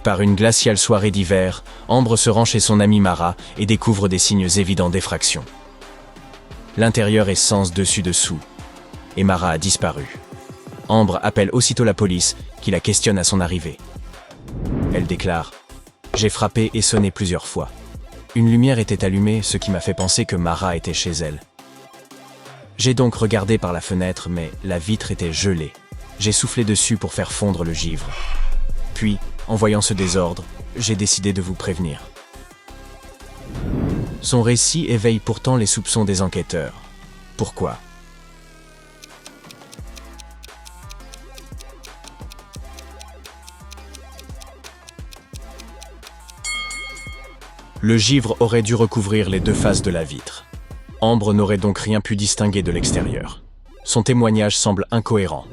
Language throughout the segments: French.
Par une glaciale soirée d'hiver, Ambre se rend chez son amie Mara et découvre des signes évidents d'effraction. L'intérieur est sens dessus-dessous, et Mara a disparu. Ambre appelle aussitôt la police, qui la questionne à son arrivée. Elle déclare « J'ai frappé et sonné plusieurs fois. Une lumière était allumée, ce qui m'a fait penser que Mara était chez elle. J'ai donc regardé par la fenêtre, mais la vitre était gelée. J'ai soufflé dessus pour faire fondre le givre. Puis, en voyant ce désordre, j'ai décidé de vous prévenir. » Son récit éveille pourtant les soupçons des enquêteurs. Pourquoi ? Le givre aurait dû recouvrir les deux faces de la vitre. Ambre n'aurait donc rien pu distinguer de l'extérieur. Son témoignage semble incohérent.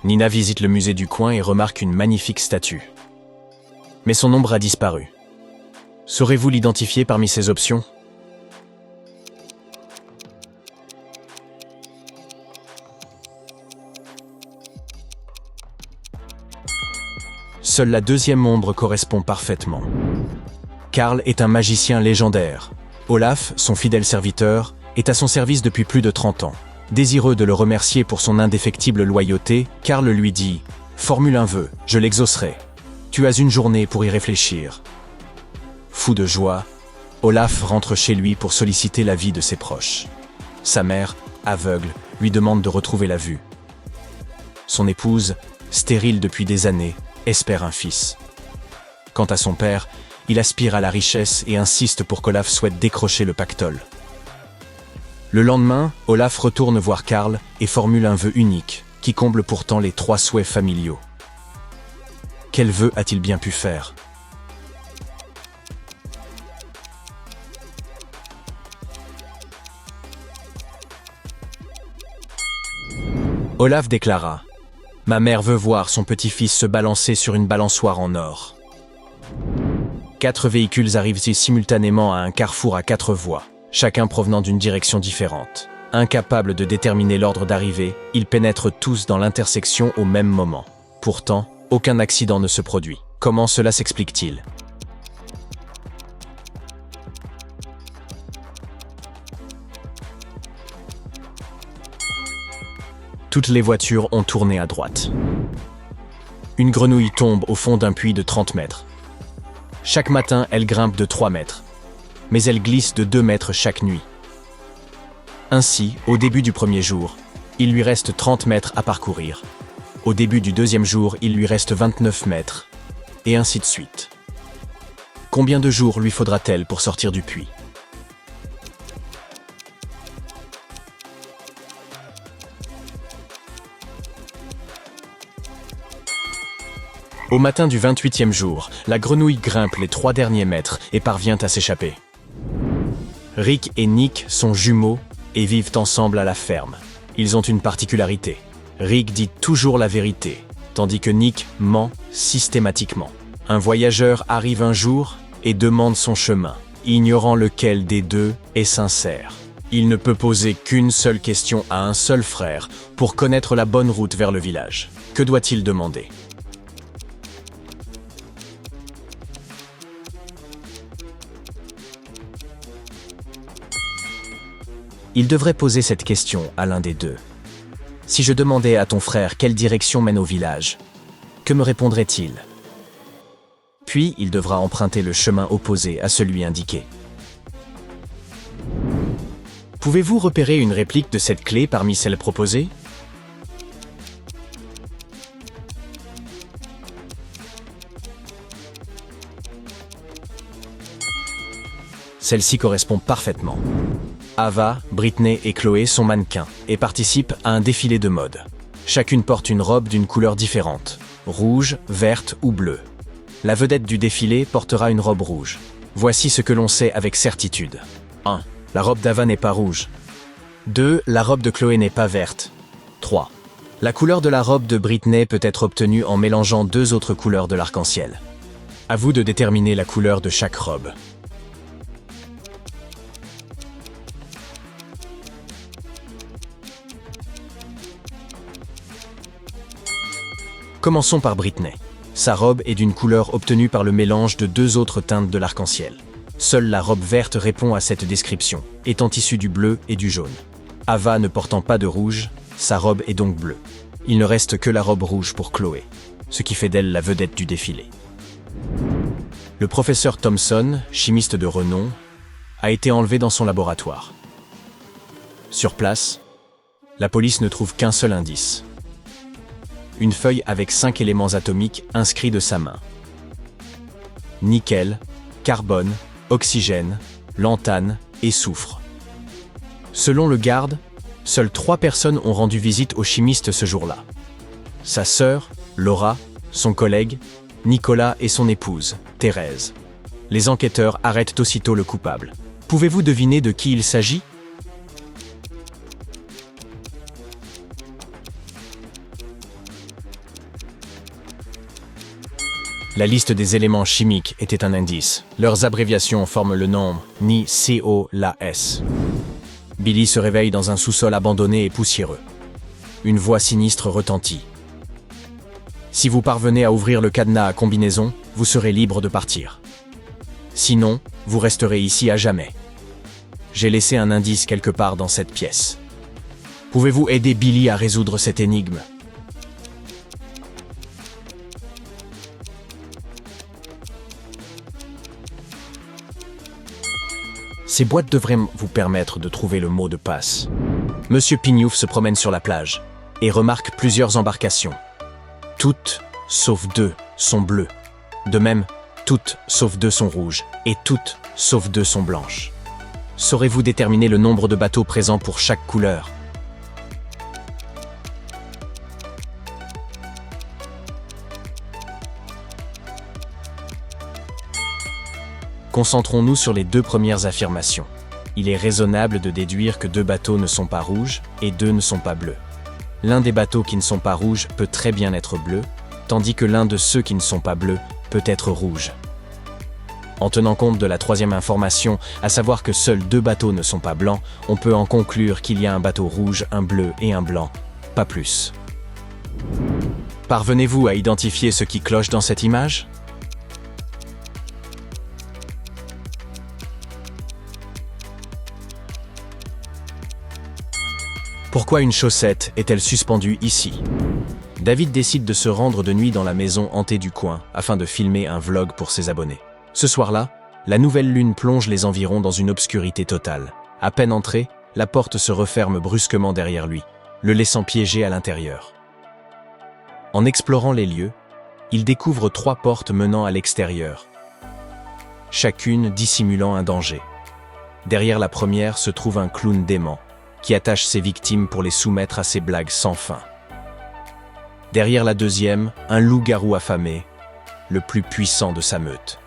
Nina visite le musée du coin et remarque une magnifique statue. Mais son ombre a disparu. Saurez-vous l'identifier parmi ces options ? Seule la deuxième ombre correspond parfaitement. Karl est un magicien légendaire. Olaf, son fidèle serviteur, est à son service depuis plus de 30 ans. Désireux de le remercier pour son indéfectible loyauté, Karl lui dit « Formule un vœu, je l'exaucerai. Tu as une journée pour y réfléchir. » Fou de joie, Olaf rentre chez lui pour solliciter l'avis de ses proches. Sa mère, aveugle, lui demande de retrouver la vue. Son épouse, stérile depuis des années, espère un fils. Quant à son père, il aspire à la richesse et insiste pour qu'Olaf souhaite décrocher le pactole. Le lendemain, Olaf retourne voir Karl et formule un vœu unique, qui comble pourtant les 3 souhaits familiaux. Quel vœu a-t-il bien pu faire ? Olaf déclara « Ma mère veut voir son petit-fils se balancer sur une balançoire en or. » 4 véhicules arrivent simultanément à un carrefour à 4 voies, chacun provenant d'une direction différente. Incapables de déterminer l'ordre d'arrivée, ils pénètrent tous dans l'intersection au même moment. Pourtant, aucun accident ne se produit. Comment cela s'explique-t-il ? Toutes les voitures ont tourné à droite. Une grenouille tombe au fond d'un puits de 30 mètres. Chaque matin, elle grimpe de 3 mètres, mais elle glisse de 2 mètres chaque nuit. Ainsi, au début du premier jour, il lui reste 30 mètres à parcourir. Au début du deuxième jour, il lui reste 29 mètres, et ainsi de suite. Combien de jours lui faudra-t-elle pour sortir du puits ? Au matin du 28e jour, la grenouille grimpe les 3 derniers mètres et parvient à s'échapper. Rick et Nick sont jumeaux et vivent ensemble à la ferme. Ils ont une particularité. Rick dit toujours la vérité, tandis que Nick ment systématiquement. Un voyageur arrive un jour et demande son chemin, ignorant lequel des deux est sincère. Il ne peut poser qu'une seule question à un seul frère pour connaître la bonne route vers le village. Que doit-il demander ? Il devrait poser cette question à l'un des deux. Si je demandais à ton frère quelle direction mène au village, que me répondrait-il ? Puis il devra emprunter le chemin opposé à celui indiqué. Pouvez-vous repérer une réplique de cette clé parmi celles proposées ? Celle-ci correspond parfaitement. Ava, Britney et Chloé sont mannequins et participent à un défilé de mode. Chacune porte une robe d'une couleur différente, rouge, verte ou bleue. La vedette du défilé portera une robe rouge. Voici ce que l'on sait avec certitude. 1. La robe d'Ava n'est pas rouge. 2. La robe de Chloé n'est pas verte. 3. La couleur de la robe de Britney peut être obtenue en mélangeant 2 autres couleurs de l'arc-en-ciel. À vous de déterminer la couleur de chaque robe. Commençons par Britney. Sa robe est d'une couleur obtenue par le mélange de deux autres teintes de l'arc-en-ciel. Seule la robe verte répond à cette description, étant issue du bleu et du jaune. Ava ne portant pas de rouge, sa robe est donc bleue. Il ne reste que la robe rouge pour Chloé, ce qui fait d'elle la vedette du défilé. Le professeur Thompson, chimiste de renom, a été enlevé dans son laboratoire. Sur place, la police ne trouve qu'un seul indice. Une feuille avec 5 éléments atomiques inscrits de sa main. Nickel, carbone, oxygène, lantane et soufre. Selon le garde, seules 3 personnes ont rendu visite au chimiste ce jour-là. Sa sœur, Laura, son collègue, Nicolas et son épouse, Thérèse. Les enquêteurs arrêtent aussitôt le coupable. Pouvez-vous deviner de qui il s'agit ? La liste des éléments chimiques était un indice. Leurs abréviations forment le nom NiCO-La-S. Billy se réveille dans un sous-sol abandonné et poussiéreux. Une voix sinistre retentit. Si vous parvenez à ouvrir le cadenas à combinaison, vous serez libre de partir. Sinon, vous resterez ici à jamais. J'ai laissé un indice quelque part dans cette pièce. Pouvez-vous aider Billy à résoudre cette énigme ? Ces boîtes devraient vous permettre de trouver le mot de passe. Monsieur Pignouf se promène sur la plage et remarque plusieurs embarcations. Toutes, sauf 2, sont bleues. De même, toutes, sauf 2, sont rouges, et toutes, sauf 2, sont blanches. Saurez-vous déterminer le nombre de bateaux présents pour chaque couleur ? Concentrons-nous sur les 2 premières affirmations. Il est raisonnable de déduire que 2 bateaux ne sont pas rouges et 2 ne sont pas bleus. L'un des bateaux qui ne sont pas rouges peut très bien être bleu, tandis que l'un de ceux qui ne sont pas bleus peut être rouge. En tenant compte de la 3e information, à savoir que seuls 2 bateaux ne sont pas blancs, on peut en conclure qu'il y a un bateau rouge, un bleu et un blanc, pas plus. Parvenez-vous à identifier ce qui cloche dans cette image ? Pourquoi une chaussette est-elle suspendue ici ? David décide de se rendre de nuit dans la maison hantée du coin afin de filmer un vlog pour ses abonnés. Ce soir-là, la nouvelle lune plonge les environs dans une obscurité totale. À peine entré, la porte se referme brusquement derrière lui, le laissant piégé à l'intérieur. En explorant les lieux, il découvre 3 portes menant à l'extérieur, chacune dissimulant un danger. Derrière la première se trouve un clown dément, qui attache ses victimes pour les soumettre à ses blagues sans fin. Derrière la deuxième, un loup-garou affamé, le plus puissant de sa meute.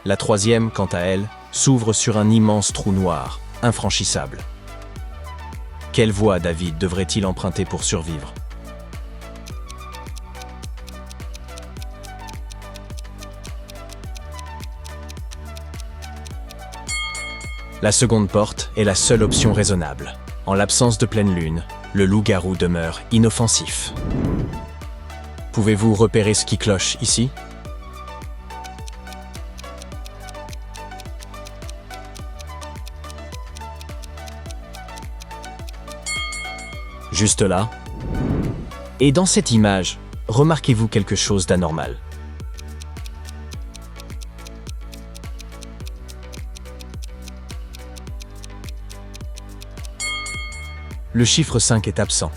La troisième, quant à elle, s'ouvre sur un immense trou noir, infranchissable. Quelle voie David devrait-il emprunter pour survivre ? La seconde porte est la seule option raisonnable. En l'absence de pleine lune, le loup-garou demeure inoffensif. Pouvez-vous repérer ce qui cloche ici ? Juste là. Et dans cette image, remarquez-vous quelque chose d'anormal ? Le chiffre 5 est absent.